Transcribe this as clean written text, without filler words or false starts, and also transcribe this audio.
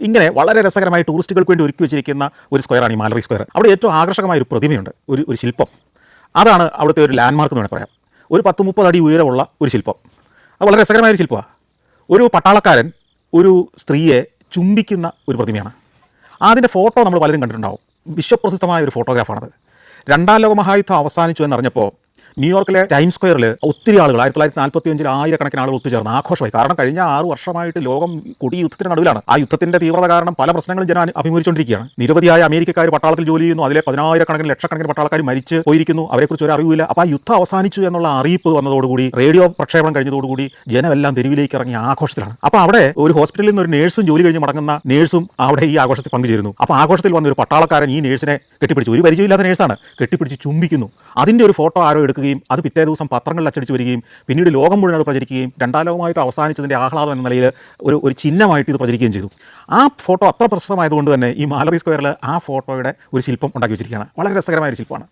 ഇങ്ങനെ വളരെ രസകരമായി ടൂറിസ്റ്റുകൾക്ക് വേണ്ടി ഒരുക്കി വെച്ചിരിക്കുന്ന ഒരു സ്ക്വയറാണ് ഈ മാലറി സ്ക്വയർ. അവിടെ ഏറ്റവും ആകർഷകമായ ഒരു പ്രതിമയുണ്ട്, ഒരു ശില്പം. അതാണ് അവിടുത്തെ ഒരു ലാൻഡ്മാർക്ക് എന്ന് വേണമെങ്കിൽ പറയാം. ഒരു 10-30 അടി ഉയരമുള്ള ഒരു ശില്പം. അത് വളരെ രസകരമായ ഒരു ശില്പമാണ്. ഒരു പട്ടാളക്കാരൻ ഒരു സ്ത്രീയെ ചുംബിക്കുന്ന ഒരു പ്രതിമയാണ്. അതിൻ്റെ ഫോട്ടോ നമ്മൾ പലരും കണ്ടിട്ടുണ്ടാവും. വിശ്വപ്രസിദ്ധമായ ഒരു ഫോട്ടോഗ്രാഫാണത്. 2ാം ലോക മഹായുദ്ധം അവസാനിച്ചു എന്നറിഞ്ഞപ്പോൾ ന്യൂയോർക്കിലെ ടൈം സ്ക്വയറിൽ ഒത്തിരി ആളുകൾ 1945 ആയിരക്കണക്കിന് ആളുകൾ ഒത്തുചേർന്ന് ആഘോഷമായി. കാരണം കഴിഞ്ഞ 6 വർഷമായിട്ട് ലോകം കൊടി യുദ്ധത്തിന് നടുവിലാണ്. ആ യുദ്ധത്തിന്റെ തീവ്രത കാരണം പല പ്രശ്നങ്ങളും ജനം അഭിമുഖീകരിച്ചുകൊണ്ടിരിക്കുകയാണ്. നിരവധിയായ അമേരിക്കക്കാർ പട്ടാളത്തിൽ ജോലി ചെയ്യുന്നു. അതിലെ 10,000-കണക്കിന് ലക്ഷക്കണക്കിന് പട്ടാളക്കാർ മരിച്ച് പോയിരിക്കുന്നു. അവരെക്കുറിച്ച് ഒരു അറിവില്ല. അപ്പോൾ ആ യുദ്ധം അവസാനിച്ചു എന്നുള്ള അറിയിപ്പ് വന്നതോടുകൂടി, റേഡിയോ പ്രക്ഷേപണം കഴിഞ്ഞതോടുകൂടി ജനമെല്ലാം തെരുവിലേക്ക് ഇറങ്ങി ആഘോഷത്തിലാണ്. അപ്പോൾ അവിടെ ഒരു ഹോസ്പിറ്റലിൽ നിന്ന് ഒരു നേഴ്സും ജോലി കഴിഞ്ഞ് മടങ്ങുന്ന നേഴ്സും അവിടെ ഈ ആഘോഷത്തിൽ പങ്കുചേരുന്നു. അപ്പോൾ ആഘോഷത്തിൽ വന്ന ഒരു പട്ടാളക്കാരൻ ഈ നേഴ്സിനെ കെട്ടിപ്പിടിച്ചു. ഒരു പരിചയമില്ലാത്ത നേഴ്സാണ്, കെട്ടിപ്പിടിച്ച് ചുംബിക്കുന്നു. അതിൻ്റെ ഒരു ഫോട്ടോ ആരോ എടുക്കുകയും അത് പിറ്റേ ദിവസം പത്രങ്ങളിൽ അച്ചടിച്ച് വരികയും പിന്നീട് ലോകം മുഴുവൻ അത് പ്രചരിക്കുകയും 2ാം ലോകമായിട്ട് അവസാനിച്ചതിൻ്റെ ആഹ്ലാദം എന്ന നിലയിൽ ഒരു ചിഹ്നമായിട്ട് ഇത് പ്രചരിക്കുകയും ചെയ്തു. ആ ഫോട്ടോ അത്ര പ്രശസ്തമായതുകൊണ്ട് തന്നെ ഈ മാലറി സ്ക്വയറിൽ ആ ഫോട്ടോയുടെ ഒരു ശില്പം ഉണ്ടാക്കി വെച്ചിരിക്കുകയാണ്. വളരെ രസകരമായ ഒരു ശില്പമാണ്.